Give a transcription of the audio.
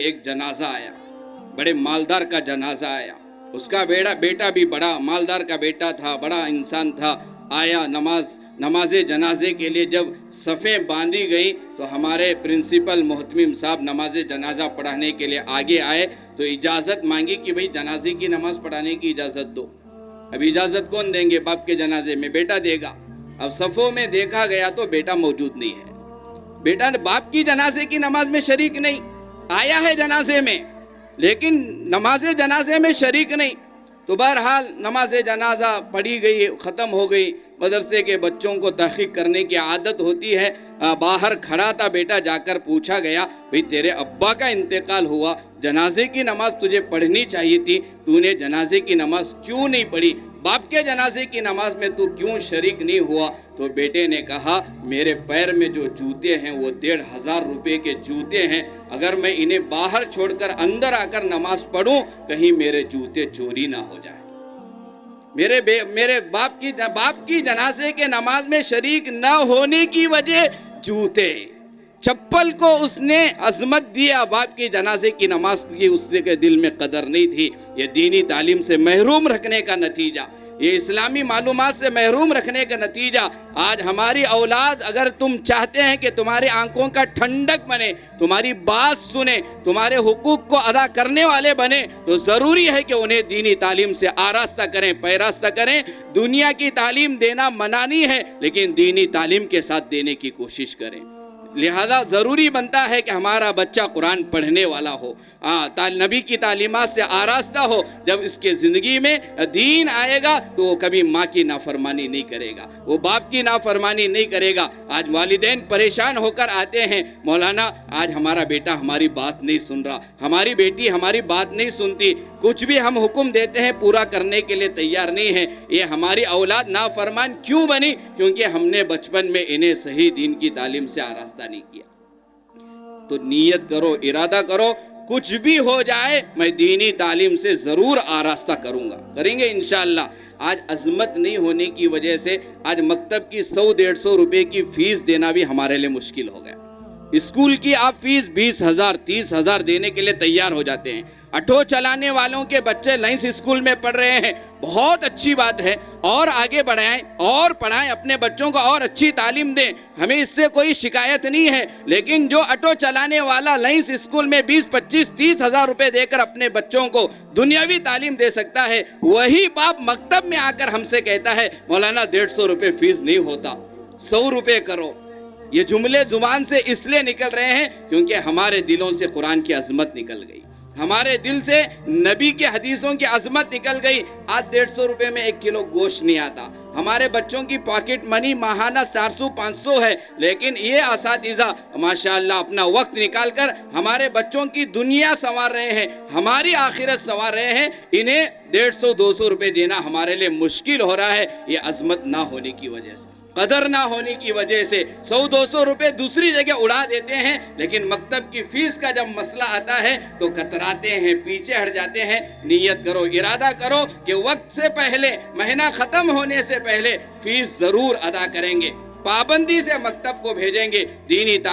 ایک جنازہ آیا، بڑے مالدار کا جنازہ آیا، اس کا بیٹا بھی بڑا مالدار کا بیٹا تھا، بڑا انسان تھا، آیا نماز جنازے کے لیے جب صفیں باندھی گئی تو ہمارے پرنسپل محتمم صاحب نماز جنازہ پڑھانے کے لیے آگے آئے تو اجازت مانگی کہ بھئی جنازے کی نماز پڑھانے کی اجازت دو۔ اب اجازت کون دیں گے؟ باپ کے جنازے میں بیٹا دے گا۔ اب صفوں میں دیکھا گیا تو بیٹا موجود نہیں ہے، بیٹا باپ کی جنازے کی نماز میں شریک نہیں، آیا ہے جنازے میں لیکن نماز جنازے میں شریک نہیں۔ تو بہرحال نماز جنازہ پڑھی گئی، ختم ہو گئی۔ مدرسے کے بچوں کو تحقیق کرنے کی عادت ہوتی ہے، باہر کھڑا تھا بیٹا، جا کر پوچھا گیا بھئی تیرے ابا کا انتقال ہوا، جنازے کی نماز تجھے پڑھنی چاہیے تھی، تو نے جنازے کی نماز کیوں نہیں پڑھی؟ باپ کے جنازے کی نماز میں تو کیوں شریک نہیں ہوا؟ تو بیٹے نے کہا میرے پیر میں جو جوتے ہیں وہ 1500 روپے کے جوتے ہیں، اگر میں انہیں باہر چھوڑ کر اندر آ کر نماز پڑھوں کہیں میرے جوتے چوری نہ ہو جائیں۔ میرے باپ کی جنازے کے نماز میں شریک نہ ہونے کی وجہ جوتے، چپل کو اس نے عظمت دیا، باپ کی جنازے کی نماز کی اس کے دل میں قدر نہیں تھی۔ یہ دینی تعلیم سے محروم رکھنے کا نتیجہ، یہ اسلامی معلومات سے محروم رکھنے کا نتیجہ۔ آج ہماری اولاد، اگر تم چاہتے ہیں کہ تمہاری آنکھوں کا ٹھنڈک بنے، تمہاری بات سنے، تمہارے حقوق کو ادا کرنے والے بنے، تو ضروری ہے کہ انہیں دینی تعلیم سے آراستہ کریں، پیراستہ کریں۔ دنیا کی تعلیم دینا منع نہیں ہے لیکن دینی تعلیم کے ساتھ دینے کی کوشش کریں۔ لہذا ضروری بنتا ہے کہ ہمارا بچہ قرآن پڑھنے والا ہو، نبی کی تعلیمات سے آراستہ ہو۔ جب اس کے زندگی میں دین آئے گا تو وہ کبھی ماں کی نافرمانی نہیں کرے گا، وہ باپ کی نافرمانی نہیں کرے گا۔ آج والدین پریشان ہو کر آتے ہیں، مولانا آج ہمارا بیٹا ہماری بات نہیں سن رہا، ہماری بیٹی ہماری بات نہیں سنتی، کچھ بھی ہم حکم دیتے ہیں پورا کرنے کے لیے تیار نہیں ہے۔ یہ ہماری اولاد نافرمان کیوں بنی؟ کیونکہ ہم نے بچپن میں انہیں صحیح دین کی تعلیم سے آراستہ نہیں کیا۔ تو نیت کرو، ارادہ کرو، کچھ بھی ہو جائے میں دینی تعلیم سے ضرور آراستہ کریں گے انشاءاللہ۔ آج عظمت نہیں ہونے کی وجہ سے آج مکتب کی 100-150 روپے کی فیس دینا بھی ہمارے لیے مشکل ہو گیا۔ اسکول کی آپ فیس 20,000 30,000 دینے کے لیے تیار ہو جاتے ہیں۔ آٹو چلانے والوں کے بچے لائنس اسکول میں پڑھ رہے ہیں، بہت اچھی بات ہے، اور آگے بڑھائیں اور پڑھائیں، اپنے بچوں کو اور اچھی تعلیم دیں، ہمیں اس سے کوئی شکایت نہیں ہے۔ لیکن جو آٹو چلانے والا لائنس اسکول میں 20-25-30,000 روپے دے کر اپنے بچوں کو دنیاوی تعلیم دے سکتا ہے، وہی باپ مکتب میں آ کر ہم سے کہتا ہے مولانا 150 روپے فیس نہیں ہوتا، 100 روپے کرو۔ یہ جملے زبان سے اس لیے نکل رہے ہیں کیونکہ ہمارے دلوں سے قرآن کی عظمت نکل گئی، ہمارے دل سے نبی کے حدیثوں کی عظمت نکل گئی۔ آج 150 روپے میں 1 کلو گوشت نہیں آتا، ہمارے بچوں کی پاکٹ منی ماہانہ 400-500 ہے، لیکن یہ اساتذہ ماشاءاللہ اپنا وقت نکال کر ہمارے بچوں کی دنیا سنوار رہے ہیں، ہماری آخرت سنوار رہے ہیں۔ انہیں 150-200 روپے دینا ہمارے لیے مشکل ہو رہا ہے، یہ عظمت نہ ہونے کی وجہ سے، قدر نہ ہونے کی وجہ سے 100-200 روپے دوسری جگہ اڑا دیتے ہیں، لیکن مکتب کی فیس کا جب مسئلہ آتا ہے تو کتراتے ہیں، پیچھے ہٹ جاتے ہیں۔ نیت کرو، ارادہ کرو کہ وقت سے پہلے، مہینہ ختم ہونے سے پہلے فیس ضرور ادا کریں گے، پابندی سے مکتب کو بھیجیں گے، دینی تعلیم